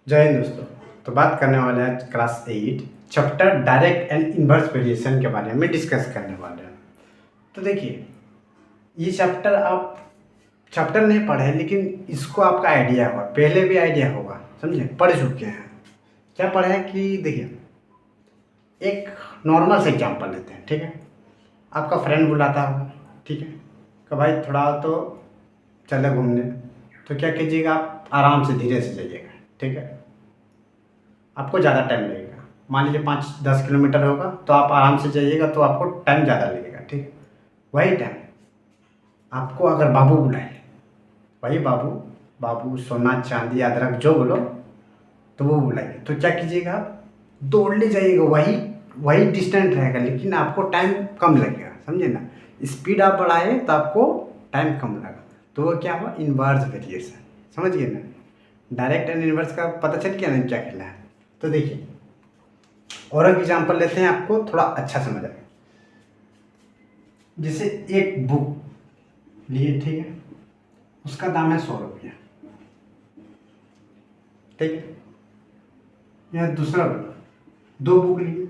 जय हिंद दोस्तों। तो बात करने वाले हैं class 8 chapter direct and inverse variation के बारे में डिस्कस करने वाले हैं। तो देखिए, ये चैप्टर नहीं पढ़े लेकिन इसको आपका आइडिया होगा, पहले भी आइडिया होगा, समझे, पढ़ चुके हैं। क्या पढ़े हैं कि देखिए, एक नॉर्मल से एग्जाम्पल लेते हैं, ठीक है। आपका फ्रेंड बुलाता होगा, ठीक है, कि भाई थोड़ा तो चले घूमने। तो क्या कीजिएगा, आप आराम से धीरे से जाइएगा, ठीक है। आपको ज़्यादा टाइम लगेगा, मान लीजिए 5-10 किलोमीटर होगा तो आप आराम से जाइएगा तो आपको टाइम ज़्यादा लगेगा, ठीक। वही टाइम आपको अगर बाबू बुलाए, वही बाबू बाबू सोना चांदी अदरक जो बोलो, तो वो बुलाइए, तो क्या कीजिएगा, आप दौड़ने जाइएगा, वही वही डिस्टेंट रहेगा लेकिन आपको टाइम कम लगेगा, समझे ना। स्पीड आप बढ़ाए तो आपको टाइम कम लगा, तो वो क्या हुआ, इनवर्स वेरिएशन, समझ गए ना। डायरेक्ट एंड इनवर्स का पता चल गया ना क्या खेला है। तो देखिए, और एक एग्जांपल लेते हैं, आपको थोड़ा अच्छा समझ आएगा। जैसे एक बुक लिए, ठीक है, उसका दाम है 100 रुपया, ठीक है। या दूसरा बुक, दो बुक लिए,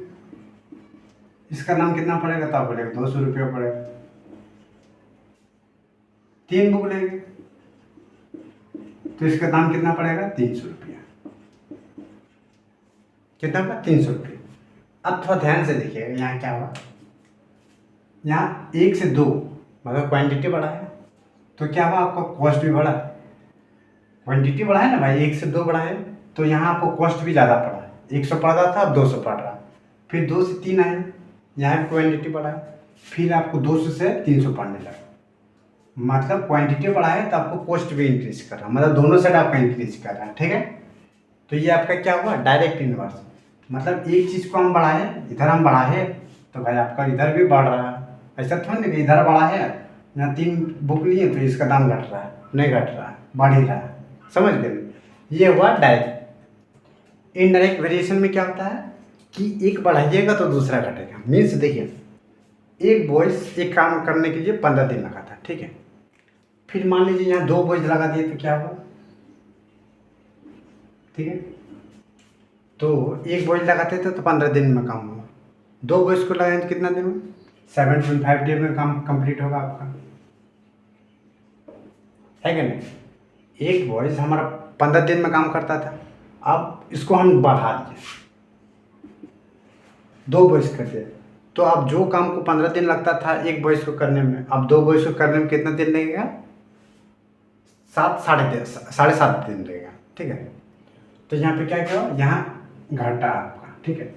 इसका दाम कितना पड़ेगा, तो आप बोलेगा 200 रुपया पड़ेगा। तीन बुक लेंगे तो इसका दाम कितना पड़ेगा, 300 रुपया। कितना का, 300 रुपया। अब थोड़ा ध्यान से देखिएगा, यहाँ क्या हुआ, यहाँ 1 से 2 मतलब क्वांटिटी बढ़ा है, तो क्या हुआ, आपका कॉस्ट भी बढ़ा। क्वांटिटी बढ़ा है ना भाई, 1 से 2 बढ़ा है, तो यहाँ आपको कॉस्ट भी ज़्यादा पड़ा है। 100 पड़ रहा था, अब 200 पड़ रहा है। फिर 2 से 3 आए, यहाँ क्वांटिटी बढ़ा है, फिर आपको 200 से 300 पड़ने लगा। मतलब क्वांटिटी बढ़ा है तो आपको कॉस्ट भी इंक्रीज कर रहा है, मतलब दोनों साइड आपका इंक्रीज कर रहा है, ठीक है। तो ये आपका क्या हुआ, डायरेक्ट इनवर्स। मतलब एक चीज़ को हम बढ़ाए, इधर हम बढ़ाए, तो भाई आपका इधर भी बढ़ रहा है। ऐसा थोड़ा नहीं कि इधर बढ़ा है, यहाँ 3 बुक लिए तो इसका दाम घट रहा है, नहीं घट रहा है, बढ़ ही रहा है, समझ गए। ये हुआ डायरेक्ट। इनडायरेक्ट वेरिएशन में क्या होता है कि एक बढ़ाइएगा तो दूसरा घटेगा। मीन्स देखिए, एक बॉयज एक काम करने के लिए 15 दिन लगा था, ठीक है। फिर मान लीजिए यहाँ 2 बॉयज लगा दिए तो क्या हुआ, ठीक है। तो एक बॉयज लगाते थे तो 15 दिन में काम हुआ, 2 बॉयज को लगाएंगे तो कितना दिन में, 7.5 डे में काम कंप्लीट होगा आपका, है क्या नहीं। एक बॉयज हमारा 15 दिन में काम करता था, अब इसको हम बढ़ा दिए, 2 बॉयज कर दिए, तो अब जो काम को 15 दिन लगता था एक बॉयज को करने में, अब 2 बॉयज को करने में कितना दिन लगेगा, 7 साढ़े 7 दिन लगेगा, ठीक है। तो यहाँ पे क्या किया, यहाँ घटा आपका, ठीक है।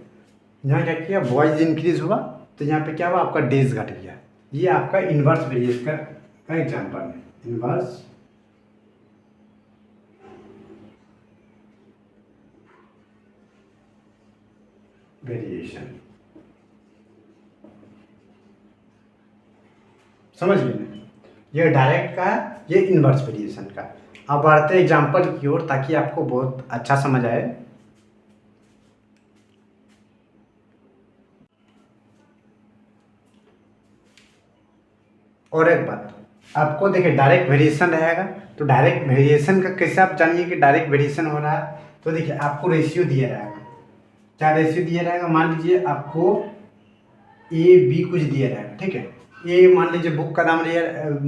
यहाँ क्या किया, वॉइस इंक्रीज हुआ, तो यहाँ पे क्या हुआ, आपका डेज घट गया। ये आपका इन्वर्स वेरिएशन का एग्जांपल है, इन्वर्स वेरिएशन, समझ गए ना। ये डायरेक्ट का है, ये इन्वर्स वेरिएशन का। अब बढ़ते हैं एग्जांपल की ओर ताकि आपको बहुत अच्छा समझ आए। और एक बात, आपको देखिए डायरेक्ट वेरिएशन रहेगा, तो डायरेक्ट वेरिएशन का कैसे आप जानिए कि डायरेक्ट वेरिएशन हो रहा है। तो देखिए, आपको रेशियो दिया रहेगा, क्या रेशियो दिया रहेगा, मान लीजिए आपको ए बी कुछ दिया रहेगा, ठीक है। ए मान लीजिए बुक का दाम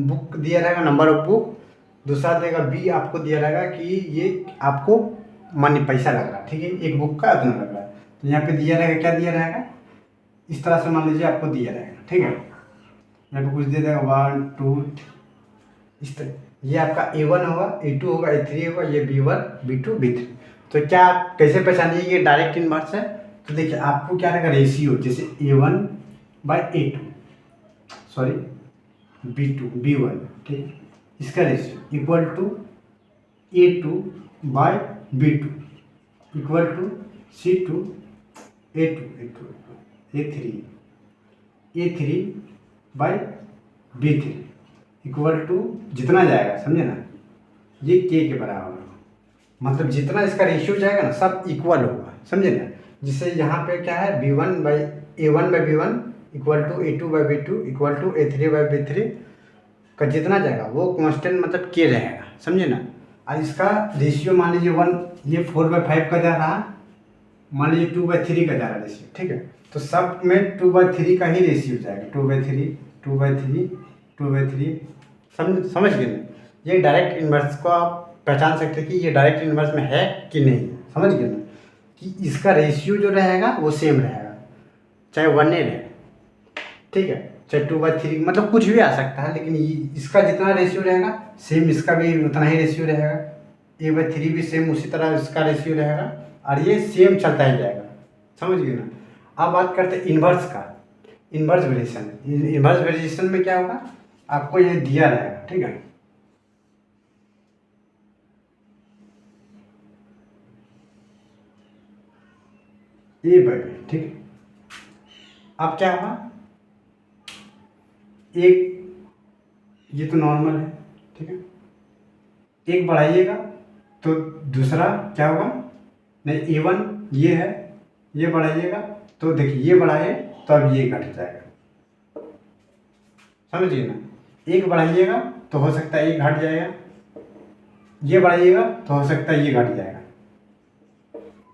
बुक दिया रहेगा, नंबर ऑफ बुक। दूसरा देगा बी, आपको दिया रहेगा कि ये आपको मनी पैसा लग रहा है, ठीक है, एक बुक का इतना लग रहा है। तो यहाँ पे दिया रहेगा, क्या दिया रहेगा, इस तरह से मान लीजिए आपको दिया रहेगा, ठीक है। यहाँ पे कुछ दे देगा 1 2, इस तरह ये आपका A1 होगा, A2 होगा, A3 होगा, ये B1 B2 B3। तो क्या आप कैसे पहचानिए ये डायरेक्ट इनवर्स है। तो देखिए, आपको क्या रहेगा, रेशियो, जैसे A1/A2, सॉरी B1, ठीक, इसका ratio equal to A2/B2 equal to C2 A3/B3 equal to जितना जाएगा, समझे ना, ये के बराबर होगा। मतलब जितना इसका रेशियो जाएगा ना, सब इक्वल होगा, समझे ना। जिससे यहाँ पे क्या है, A1/B1 equal to A2/B2 equal to A3/B3 का जितना जाएगा वो कांस्टेंट, मतलब के रहेगा, समझे ना। और इसका रेशियो मान लीजिए 1, ये 4/5 का जा रहा, मान लीजिए 2/3 का जा रहा रेशियो, ठीक है। तो सब में 2/3 का ही रेशियो जाएगा, 2/3 2/3 2/3, समझ गए ना। ये डायरेक्ट इन्वर्स को आप पहचान सकते हैं कि ये डायरेक्ट इन्वर्स में है कि नहीं, समझ गए ना, कि इसका रेशियो जो रहेगा वो सेम रहेगा, चाहे 1 रहे, ठीक है, चाहे 2/3, मतलब कुछ भी आ सकता है, लेकिन इसका जितना रेशियो रहेगा सेम इसका भी उतना ही रेशियो रहेगा, A/3 भी सेम उसी तरह इसका रेशियो रहेगा, और ये सेम चलता ही जाएगा, समझ गए ना। अब बात करते हैं इन्वर्स का, इन्वर्स वेरिएशन। इन्वर्स वेरिएशन में क्या होगा, आपको ये दिया रहेगा, ठीक है, A/B, ठीक है। अब क्या होगा, एक, ये तो नॉर्मल है, ठीक है, एक बढ़ाइएगा तो दूसरा क्या होगा, नहीं A1 ये है, ये बढ़ाइएगा तो देखिए ये बढ़ाए तो अब ये घट जाएगा, समझिए ना। एक बढ़ाइएगा तो हो सकता है ये घट जाएगा, ये बढ़ाइएगा तो हो सकता है ये घट जाएगा,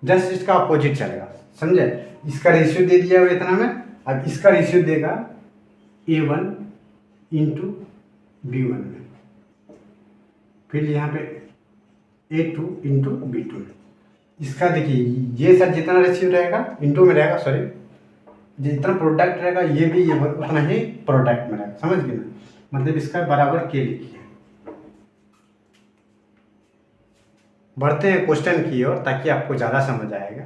जस्ट इसका अपोजिट चलेगा, समझे। इसका रेशियो दे दिया हुआ इतना में, अब इसका रेशियो देगा A1 इंटू B1 में, फिर यहाँ पे A2 इंटू B2 में। इसका देखिए ये सर जितना रेशियो रहेगा इंटू में रहेगा, सॉरी, जितना प्रोडक्ट रहेगा ये भी ये उतना ही प्रोडक्ट में रहेगा, समझ गए ना, मतलब इसका बराबर के लिखिए। बढ़ते हैं क्वेश्चन की ओर ताकि आपको ज़्यादा समझ आएगा।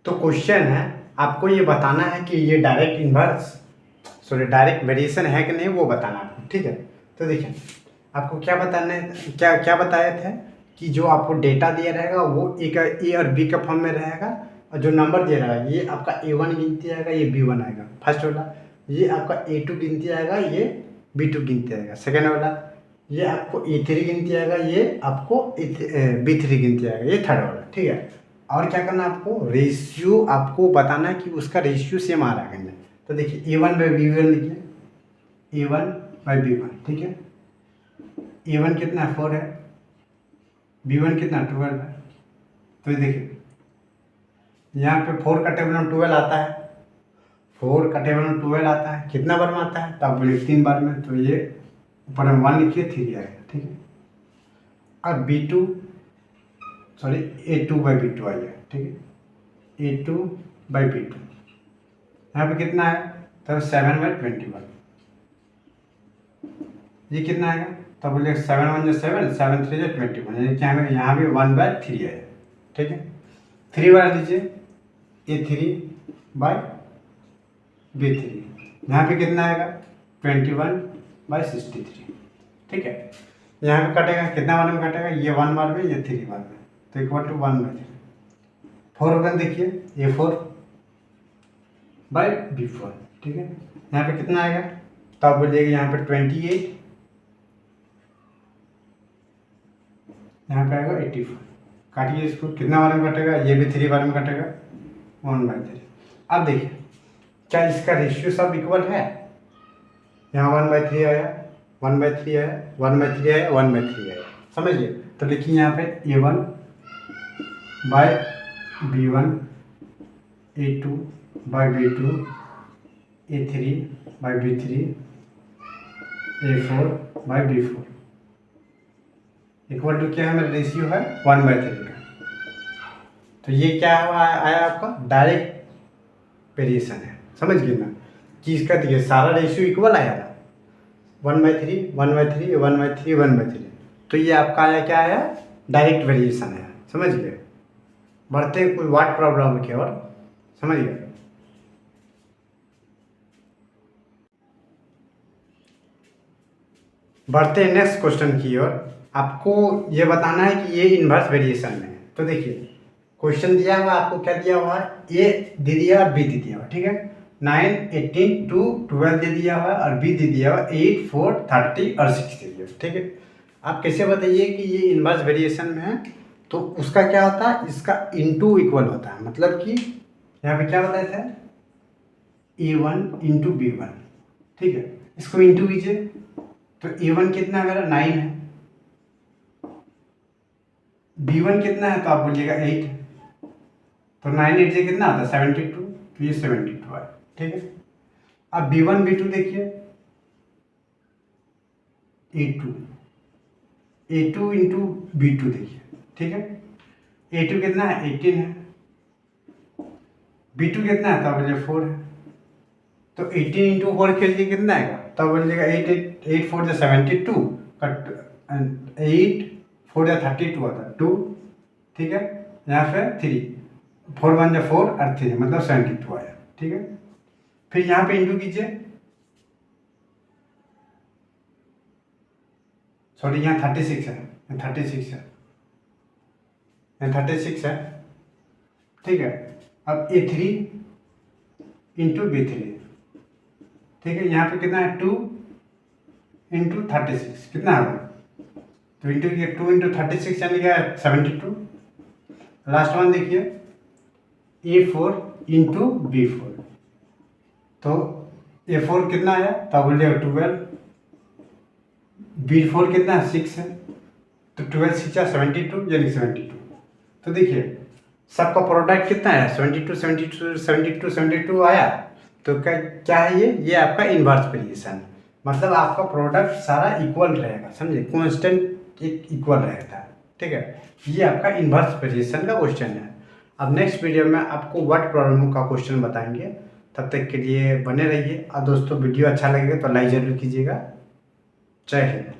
तो क्वेश्चन है, आपको ये बताना है कि ये direct inverse, sorry direct variation है कि नहीं, वो बताना है, ठीक है। तो देखिए आपको क्या बताना है, क्या क्या बताए थे कि जो आपको डेटा दिया रहेगा वो एक ए और बी का फॉर्म में रहेगा, और जो नंबर दिया रहेगा ये आपका A1 गिनती आएगा, ये B1 आएगा फर्स्ट वाला, ये आपका A2 गिनती आएगा, ये B2 गिनती आएगा सेकेंड वाला, ये आपको A3 गिनती आएगा, ये आपको B3 गिनती आएगा, ये थर्ड वाला, ठीक है। और क्या करना है आपको, रेशियो आपको बताना है कि उसका रेशियो सेम आ रहा है कि नहीं। तो देखिए A1/B1 लिखिए, A1/B1, ठीक है। A1 कितना है, 4 है, B1 कितना 12 है। तो ये देखिए यहाँ पे 4 का टेबल में 12 आता है, 4 का टेबल में 12 आता है, कितना बार में आता है, तो आप बोलिए 3 बार में, तो ये ऊपर में 1 लिखिए, 3 आएगा, ठीक है। अब B2, सॉरी A2/B2 आइए, ठीक है, A2/B2 यहाँ पे कितना है, तो 7/21, ये कितना आएगा, तो बोलिए 7 1 7, 7 3 21, यानी क्या है, यहाँ भी 1/3 है, ठीक है। 3 बार लीजिए, A3/B3, यहाँ पे कितना आएगा 21/63, ठीक है। यहाँ पे कटेगा, कितना बार में कटेगा, ये 1 बार में, ये 3 बार में, तो इक्वल टू 1/3। 4 वन देखिए, A4/B4, ठीक है। यहाँ पे कितना आएगा, तो आप बोलिएगा यहाँ पे 28, यहाँ पे आएगा 84, काटिए इसको, कितना बार में कटेगा, ये भी 3 बार में कटेगा, 1/3। अब देखिए क्या इसका रेशियो सब इक्वल है, यहाँ 1/3 आया, 1/3 आया, 1/3 आया, 1/3 आया, समझिए। तो लिखिए यहाँ पे A1/B1, A2/B2, A3/B3, A4/B4 equal to क्या है, मेरा रेशियो है 1/3 का। तो ये क्या आया आपका डायरेक्ट वेरिएशन है, समझ गए ना, कि इसका देखिए सारा रेशियो इक्वल आया था, 1/3 1/3 1/3 1/3, तो ये आपका आया क्या आया, डायरेक्ट वेरिएशन है, समझ गए। बढ़ते हैं कोई वाट प्रॉब्लम की ओर, समझ गए। बढ़ते हैं नेक्स्ट क्वेश्चन की ओर, आपको ये बताना है कि ये इन्वर्स वेरिएशन में है। तो देखिए क्वेश्चन दिया हुआ, आपको क्या दिया हुआ है, ए दे दिया और बी दे दिया हुआ, ठीक है। 9 18 2 12 दे दिया हुआ और बी दे दिया हुआ 8 4 30 और 6 दे दिया, ठीक है। आप कैसे बताइए कि ये इन्वर्स वेरिएशन में है, तो उसका क्या होता है, इसका इनटू इक्वल होता है, मतलब कि यहाँ पे क्या बताया था, A1 इंटू B1, ठीक है, इसको इंटू कीजिए तो A1 कितना है मेरा 9 है, B1 कितना है तो आप बोलिएगा 8 है, तो 9 8 से कितना आता है 72, तो ये 72 है, ठीक है। अब B1 B2 देखिए, A2 इंटू B2 देखिए, ठीक है, A2 कितना है 18 है, B2 कितना है तो बोलिए 4 है, तो 18 इंटू 4 के लिए कितना आएगा तब बोलिएगा 8 4 जा 72, कट 8 4 जा 32 आता है 2, ठीक है, यहाँ पे 3 4 1 जा 4 और 3 मतलब 72 आया, ठीक है। फिर यहाँ पे इंटू कीजिए, सॉरी यहाँ 36 है, यहाँ 36 है, यहाँ 36 है, ठीक है। अब A3 इंटू B3, ठीक है, यहाँ पे कितना है 2 इंटू 36 कितना है, तो इंटू किया 2 इंटू 36 यानी क्या 72। लास्ट वन देखिए A4 इंटू B4, तो A4 कितना आया तो बोलिए 12, B4 कितना है 6 है, तो 12 6 72 यानी 72। तो देखिए सबका प्रोडक्ट कितना है 72 72 72 72 आया, तो क्या है ये आपका इन्वर्स वेरिएशन, मतलब आपका प्रोडक्ट सारा इक्वल रहेगा, समझे, कांस्टेंट एक इक्वल रहेगा, ठीक है। ये आपका इन्वर्स वेरिएशन का क्वेश्चन है। अब नेक्स्ट वीडियो में आपको वर्ड प्रॉब्लम का क्वेश्चन बताएंगे, तब तक के लिए बने रहिए। और दोस्तों वीडियो अच्छा लगेगा तो लाइक जरूर कीजिएगा। जय हिंद।